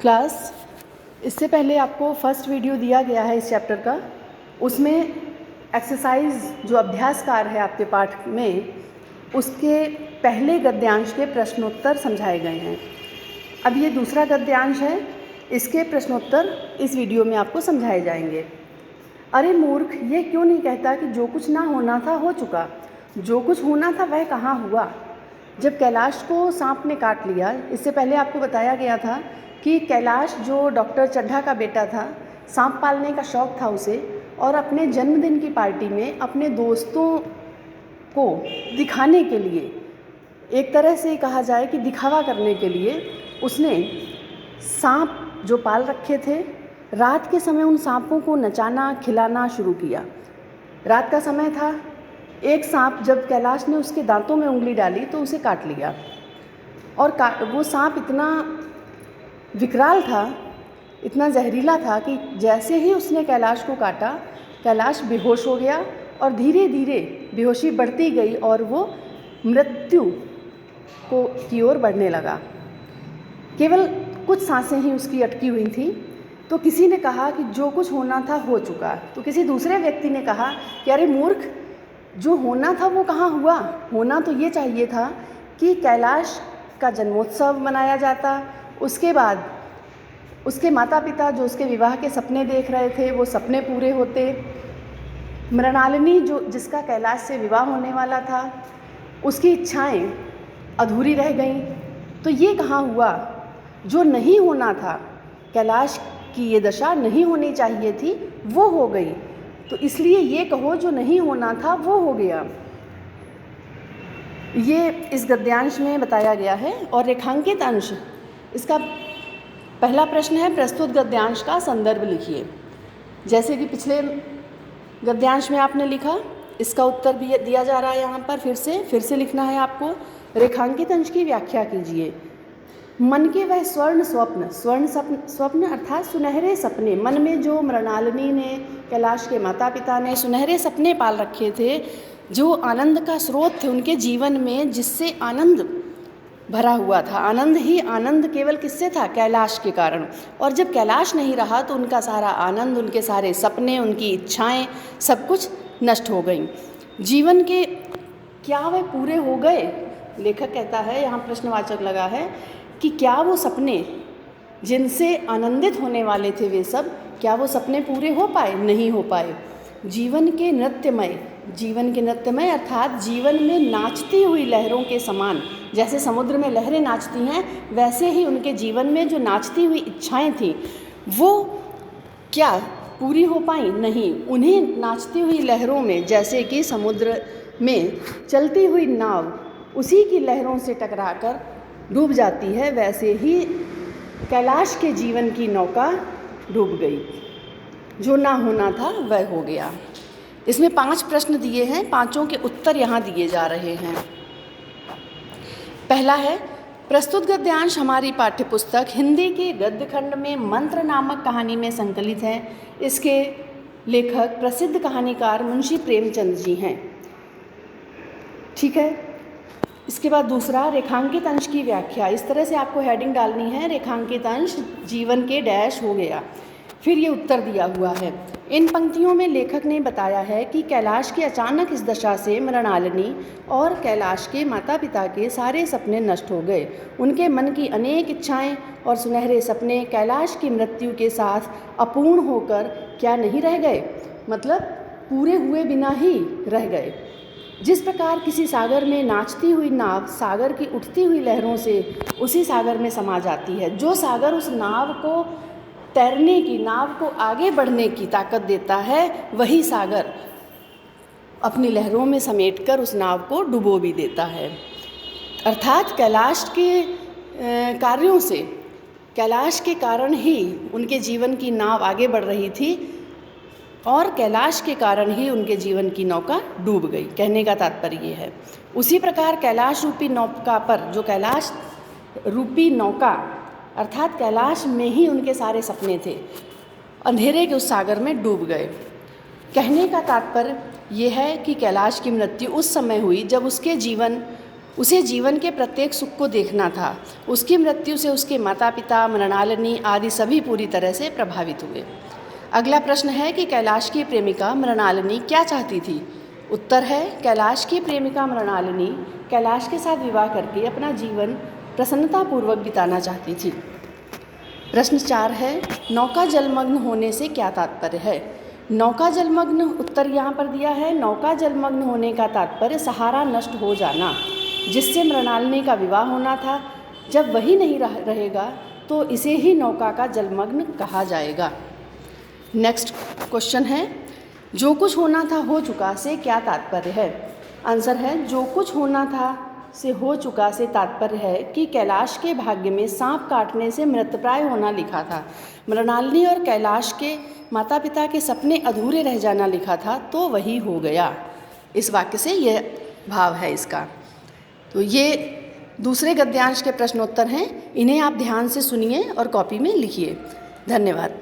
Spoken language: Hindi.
क्लास, इससे पहले आपको फर्स्ट वीडियो दिया गया है इस चैप्टर का। उसमें एक्सरसाइज जो अभ्यास कार्य है आपके पाठ में, उसके पहले गद्यांश के प्रश्नोत्तर समझाए गए हैं। अब ये दूसरा गद्यांश है, इसके प्रश्नोत्तर इस वीडियो में आपको समझाए जाएंगे। अरे मूर्ख, ये क्यों नहीं कहता कि जो कुछ ना होना था हो चुका, जो कुछ होना था वह कहाँ हुआ। जब कैलाश को सांप ने काट लिया, इससे पहले आपको बताया गया था कि कैलाश जो डॉक्टर चड्ढा का बेटा था, सांप पालने का शौक़ था उसे, और अपने जन्मदिन की पार्टी में अपने दोस्तों को दिखाने के लिए, एक तरह से कहा जाए कि दिखावा करने के लिए, उसने सांप जो पाल रखे थे, रात के समय उन सांपों को नचाना खिलाना शुरू किया। रात का समय था, एक सांप जब कैलाश ने उसके दांतों में उंगली डाली तो उसे काट लिया। और वो सांप इतना विकराल था, इतना जहरीला था कि जैसे ही उसने कैलाश को काटा, कैलाश बेहोश हो गया और धीरे धीरे बेहोशी बढ़ती गई और वो मृत्यु की ओर बढ़ने लगा। केवल कुछ सांसें ही उसकी अटकी हुई थी। तो किसी ने कहा कि जो कुछ होना था हो चुका। तो किसी दूसरे व्यक्ति ने कहा कि अरे मूर्ख, जो होना था वो कहाँ हुआ। होना तो ये चाहिए था कि कैलाश का जन्मोत्सव मनाया जाता, उसके बाद उसके माता पिता जो उसके विवाह के सपने देख रहे थे वो सपने पूरे होते, मृणालिनी जिसका कैलाश से विवाह होने वाला था, उसकी इच्छाएं अधूरी रह गईं। तो ये कहाँ हुआ, जो नहीं होना था, कैलाश की ये दशा नहीं होनी चाहिए थी, वो हो गई। तो इसलिए ये कहो जो नहीं होना था वो हो गया। ये इस गद्यांश में बताया गया है। और रेखांकित अंश, इसका पहला प्रश्न है, प्रस्तुत गद्यांश का संदर्भ लिखिए। जैसे कि पिछले गद्यांश में आपने लिखा, इसका उत्तर भी दिया जा रहा है यहाँ पर। फिर से लिखना है आपको। रेखांकित अंश की व्याख्या कीजिए। मन के वह स्वर्ण स्वप्न अर्थात सुनहरे सपने, मन में जो मृणालिनी ने, कैलाश के माता पिता ने सुनहरे सपने पाल रखे थे, जो आनंद का स्रोत थे उनके जीवन में, जिससे आनंद भरा हुआ था। आनंद ही आनंद केवल किससे था, कैलाश के कारण। और जब कैलाश नहीं रहा तो उनका सारा आनंद, उनके सारे सपने, उनकी इच्छाएं, सब कुछ नष्ट हो गईं। जीवन के क्या वह पूरे हो गए। लेखक कहता है, यहाँ प्रश्नवाचक लगा है, कि क्या वो सपने जिनसे आनंदित होने वाले थे वे सब, क्या वो सपने पूरे हो पाए, नहीं हो पाए। जीवन के नृत्यमय अर्थात जीवन में नाचती हुई लहरों के समान, जैसे समुद्र में लहरें नाचती हैं, वैसे ही उनके जीवन में जो नाचती हुई इच्छाएं थीं वो क्या पूरी हो पाई, नहीं। उन्हें नाचती हुई लहरों में, जैसे कि समुद्र में चलती हुई नाव उसी की लहरों से टकराकर डूब जाती है, वैसे ही कैलाश के जीवन की नौका डूब गई। जो ना होना था वह हो गया। इसमें 5 प्रश्न दिए हैं, पांचों के उत्तर यहाँ दिए जा रहे हैं। पहला है, प्रस्तुत गद्यांश हमारी पाठ्यपुस्तक हिंदी के गद्य खंड में मंत्र नामक कहानी में संकलित है। इसके लेखक प्रसिद्ध कहानीकार मुंशी प्रेमचंद जी हैं। ठीक है। इसके बाद दूसरा, रेखांकित अंश की व्याख्या। इस तरह से आपको हेडिंग डालनी है, रेखांकित अंश जीवन के डैश हो गया। फिर ये उत्तर दिया हुआ है। इन पंक्तियों में लेखक ने बताया है कि कैलाश की अचानक इस दशा से मृणालिनी और कैलाश के माता पिता के सारे सपने नष्ट हो गए। उनके मन की अनेक इच्छाएं और सुनहरे सपने कैलाश की मृत्यु के साथ अपूर्ण होकर क्या नहीं रह गए, मतलब पूरे हुए बिना ही रह गए। जिस प्रकार किसी सागर में नाचती हुई नाव सागर की उठती हुई लहरों से उसी सागर में समा जाती है, जो सागर उस नाव को तैरने की, नाव को आगे बढ़ने की ताकत देता है, वही सागर अपनी लहरों में समेटकर उस नाव को डुबो भी देता है। अर्थात कैलाश के कार्यों से, कैलाश के कारण ही उनके जीवन की नाव आगे बढ़ रही थी और कैलाश के कारण ही उनके जीवन की नौका डूब गई। कहने का तात्पर्य ये है। उसी प्रकार कैलाश रूपी नौका पर, जो कैलाश रूपी नौका अर्थात कैलाश में ही उनके सारे सपने थे, अंधेरे के उस सागर में डूब गए। कहने का तात्पर्य ये है कि कैलाश की मृत्यु उस समय हुई जब उसके जीवन उसे जीवन के प्रत्येक सुख को देखना था। उसकी मृत्यु से उसके माता पिता, मृणालिनी आदि सभी पूरी तरह से प्रभावित हुए। अगला प्रश्न है कि कैलाश की प्रेमिका मृणालिनी क्या चाहती थी? उत्तर है, कैलाश की प्रेमिका मृणालिनी कैलाश के साथ विवाह करके अपना जीवन प्रसन्नतापूर्वक बिताना चाहती थी। प्रश्न 4 है, नौका जलमग्न होने से क्या तात्पर्य है? नौका जलमग्न, उत्तर यहाँ पर दिया है, नौका जलमग्न होने का तात्पर्य सहारा नष्ट हो जाना, जिससे मृणालिनी का विवाह होना था। जब वही नहीं रहेगा तो इसे ही नौका का जलमग्न कहा जाएगा। नेक्स्ट क्वेश्चन है, जो कुछ होना था हो चुका से क्या तात्पर्य है? आंसर है, जो कुछ होना था से हो चुका से तात्पर्य है कि कैलाश के भाग्य में सांप काटने से मृतप्राय होना लिखा था, मृणालिनी और कैलाश के माता पिता के सपने अधूरे रह जाना लिखा था, तो वही हो गया। इस वाक्य से यह भाव है इसका। तो ये दूसरे गद्यांश के प्रश्नोत्तर हैं, इन्हें आप ध्यान से सुनिए और कॉपी में लिखिए। धन्यवाद।